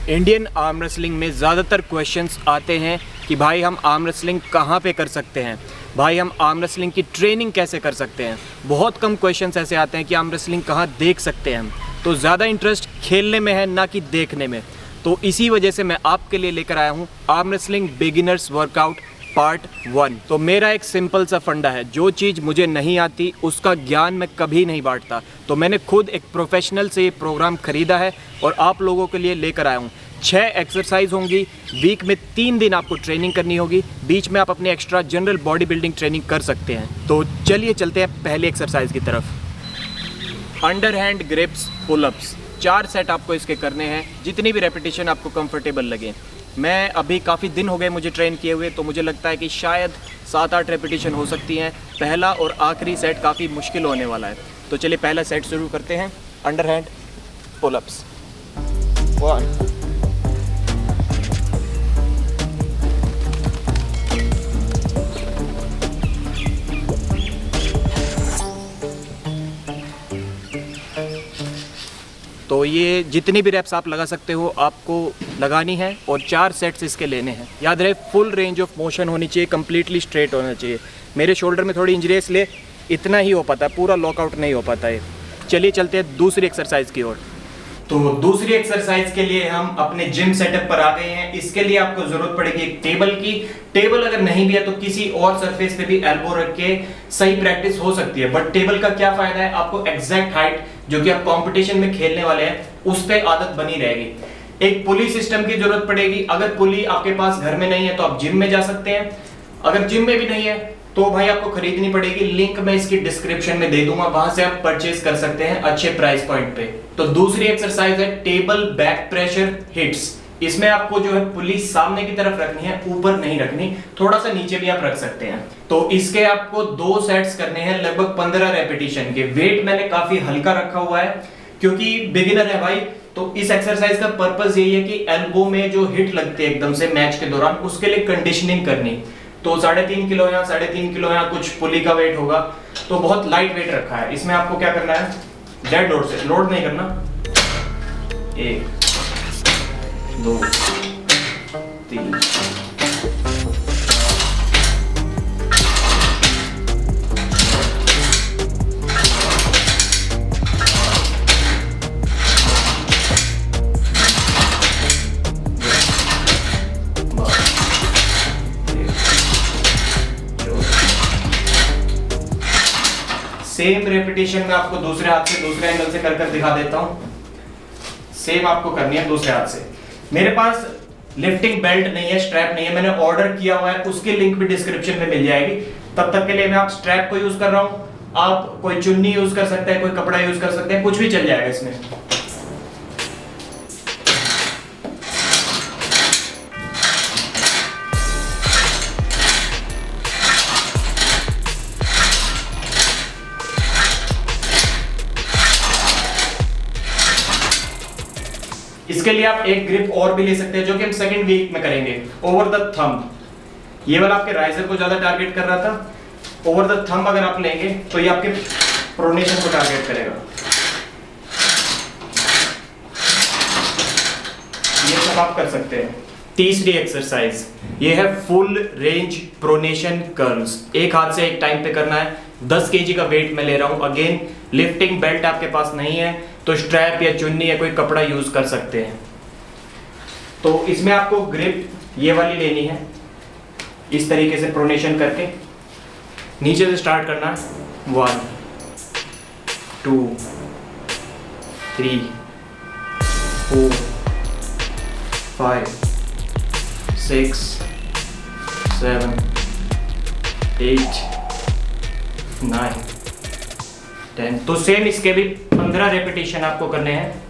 Indian arm wrestling में ज़्यादातर questions आते हैं कि भाई हम आर्म रेसलिंग कहाँ पे कर सकते हैं, भाई हम आर्म रेसलिंग की ट्रेनिंग कैसे कर सकते हैं। बहुत कम क्वेश्चंस ऐसे आते हैं कि आर्म रेसलिंग कहाँ देख सकते हैं हम। तो ज़्यादा इंटरेस्ट खेलने में है ना कि देखने में। तो इसी वजह से मैं आपके लिए लेकर आया हूँ arm wrestling beginners workout part 1। तो मेरा एक सिंपल सा फंडा है, जो चीज़ मुझे नहीं आती उसका ज्ञान मैं कभी नहीं बांटता। तो मैंने खुद एक प्रोफेशनल से ये प्रोग्राम ख़रीदा है और आप लोगों के लिए लेकर आया हूँ। 6 एक्सरसाइज होंगी, वीक में 3 दिन आपको ट्रेनिंग करनी होगी, बीच में आप अपने extra general body building training कर सकते हैं। तो चलिए चलते हैं पहली एक्सरसाइज की तरफ। Underhand grips pullups, 4 set आपको इसके करने हैं, जितनी भी रेपिटेशन आपको कंफर्टेबल लगे। मैं अभी काफ़ी दिन हो गए मुझे ट्रेन किए हुए, तो मुझे लगता है कि शायद 7-8 रेपिटेशन हो सकती हैं। पहला और आखिरी सेट काफ़ी मुश्किल होने वाला है। तो चलिए पहला सेट शुरू करते हैं। अंडर हैंड पुलअप्स 1 तो ये जितनी भी रेप्स आप लगा सकते हो आपको लगानी है और 4 सेट्स इसके लेने हैं। याद रहे फुल रेंज ऑफ मोशन होनी चाहिए, कम्प्लीटली स्ट्रेट होना चाहिए। मेरे शोल्डर में थोड़ी इंजरी है इसलिए इतना ही हो पाता है, पूरा लॉकआउट नहीं हो पाता है। चलिए चलते हैं दूसरी एक्सरसाइज की ओर। तो दूसरी एक्सरसाइज के लिए हम अपने जिम सेटअप पर आ गए हैं। इसके लिए आपको जरूरत पड़ेगी एक टेबल की। टेबल अगर नहीं भी है तो किसी और सरफेस पे भी एल्बो रख के सही प्रैक्टिस हो सकती है। बट टेबल का क्या फायदा है, आपको एग्जैक्ट हाइट जो कि आप कंपटीशन में खेलने वाले हैं उस पे आदत बनी रहेगी। एक पुली सिस्टम की जरूरत पड़ेगी। अगर पुली आपके पास घर में नहीं है तो आप जिम में जा सकते हैं। अगर जिम में भी नहीं है तो भाई आपको खरीदनी पड़ेगी। लिंक मैं इसकी डिस्क्रिप्शन में दे दूंगा, वहां से आप परचेज कर सकते हैं अच्छे प्राइस पॉइंट पे। तो दूसरी एक्सरसाइज है टेबल बैक प्रेशर हिट्स। इसमें आपको जो है पुली सामने की तरफ रखनी है, ऊपर नहीं रखनी, थोड़ा सा नीचे भी आप रख सकते हैं। तो इसके आपको 2 सेट्स करने हैं, लगभग 15 रेपिटेशन के। वेट मैंने काफी हल्का रखा हुआ है क्योंकि बिगिनर है भाई। तो इस एक्सरसाइज का पर्पस यही है कि एल्बो में जो हिट लगते हैं एकदम से मैच के दौरान, उसके लिए कंडीशनिंग करनी। तो 3.5 किलो या 3.5 किलो या कुछ पुली का वेट होगा, तो बहुत लाइट वेट रखा है। इसमें आपको क्या करना है, डेड लोड से, लोड नहीं करना। 1 2 3 सेम रेपिटेशन में आपको दूसरे हाथ से दूसरे एंगल से कर दिखा देता हूं। सेम आपको करनी है दूसरे हाथ से। मेरे पास लिफ्टिंग बेल्ट नहीं है, स्ट्रैप नहीं है, मैंने ऑर्डर किया हुआ है, उसकी लिंक भी डिस्क्रिप्शन में मिल जाएगी। तब तक के लिए मैं आप स्ट्रैप को यूज कर रहा हूं। आप कोई चुन्नी यूज कर सकते हैं, कोई कपड़ा यूज कर सकते हैं, कुछ भी चल जाएगा इसमें। इसके लिए आप एक ग्रिप और भी ले सकते हैं, जो कि हम सेकंड वीक में करेंगे। ओवर द थंब, ये वाला आपके राइजर को ज्यादा टारगेट कर रहा था। ओवर द थंब अगर आप लेंगे तो ये आपके प्रोनेशन को टारगेट करेगा। ये सब आप कर सकते हैं। तीसरी एक्सरसाइज ये है फुल रेंज प्रोनेशन कर्ल्स। एक हाथ से एक टाइम पे करना है। 10 केजी का वेट मैं ले रहा हूं। अगेन लिफ्टिंग बेल्ट आपके पास नहीं है तो स्ट्रैप या चुन्नी या कोई कपड़ा यूज कर सकते हैं। तो इसमें आपको ग्रिप ये वाली लेनी है, इस तरीके से प्रोनेशन करके नीचे से स्टार्ट करना है। 1 2 3 4 5 6 7 8 9 10। तो सेम इसके भी 15 रेपिटेशन आपको करने हैं।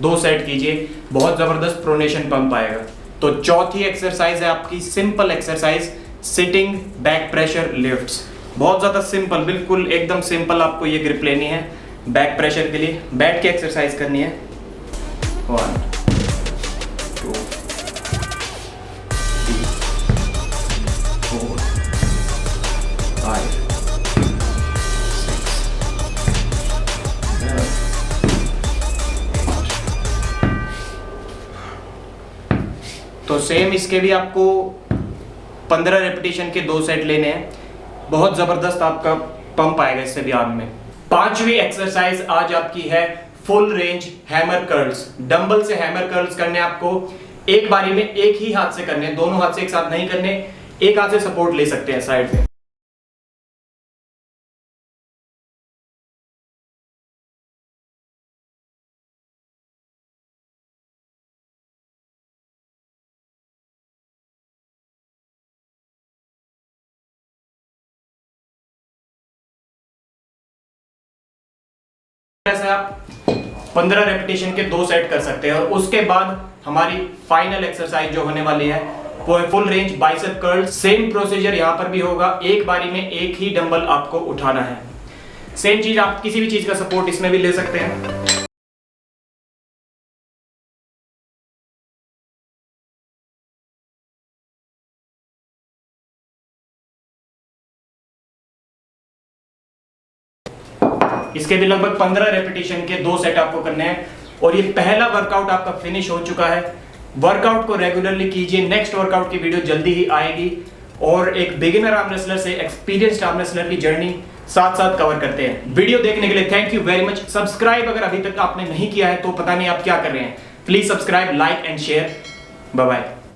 2 सेट कीजिए, बहुत जबरदस्त प्रोनेशन पंप आएगा। तो चौथी एक्सरसाइज है आपकी simple exercise, sitting back pressure lifts. बहुत ज्यादा सिंपल, बिल्कुल एकदम सिंपल। आपको ये ग्रिप लेनी है बैक प्रेशर के लिए, बैठ के एक्सरसाइज करनी है। 1 2 3 4 5 6 7 8 तो सेम इसके भी आपको 15 रेपिटेशन के 2 सेट लेने हैं। बहुत ज़बरदस्त आपका पंप आएगा इससे भी आर्म में। 5वीं एक्सरसाइज आज आपकी है full range hammer curls. Dumbbell से हैमर कर्ल्स करने आपको एक बारी में एक ही हाथ से करने, दोनों हाथ से एक साथ नहीं करने, एक हाथ से सपोर्ट ले सकते हैं साइड में। ऐसे आप 15 रेपिटेशन के 2 सेट कर सकते हैं। और उसके बाद हमारी फाइनल एक्सरसाइज जो होने वाली है वो है full range bicep curl. Same procedure यहां पर भी होगा, एक बारी में एक ही डंबल आपको उठाना है। सेम चीज, आप किसी भी चीज का सपोर्ट इसमें भी ले सकते हैं। इसके भी लगभग 15 रेपिटेशन के 2 सेट आपको करने हैं। और ये पहला वर्कआउट आपका फिनिश हो चुका है। वर्कआउट को रेगुलरली कीजिए, नेक्स्ट वर्कआउट की वीडियो जल्दी ही आएगी। और एक बिगिनर आर्म रेसलर से एक्सपीरियंस्ड आर्म रेसलर की जर्नी साथ साथ कवर करते हैं। वीडियो देखने के लिए thank you very much. Subscribe अगर अभी तक आपने नहीं किया है तो पता नहीं आप क्या कर रहे हैं। Please subscribe, like and share. Bye bye.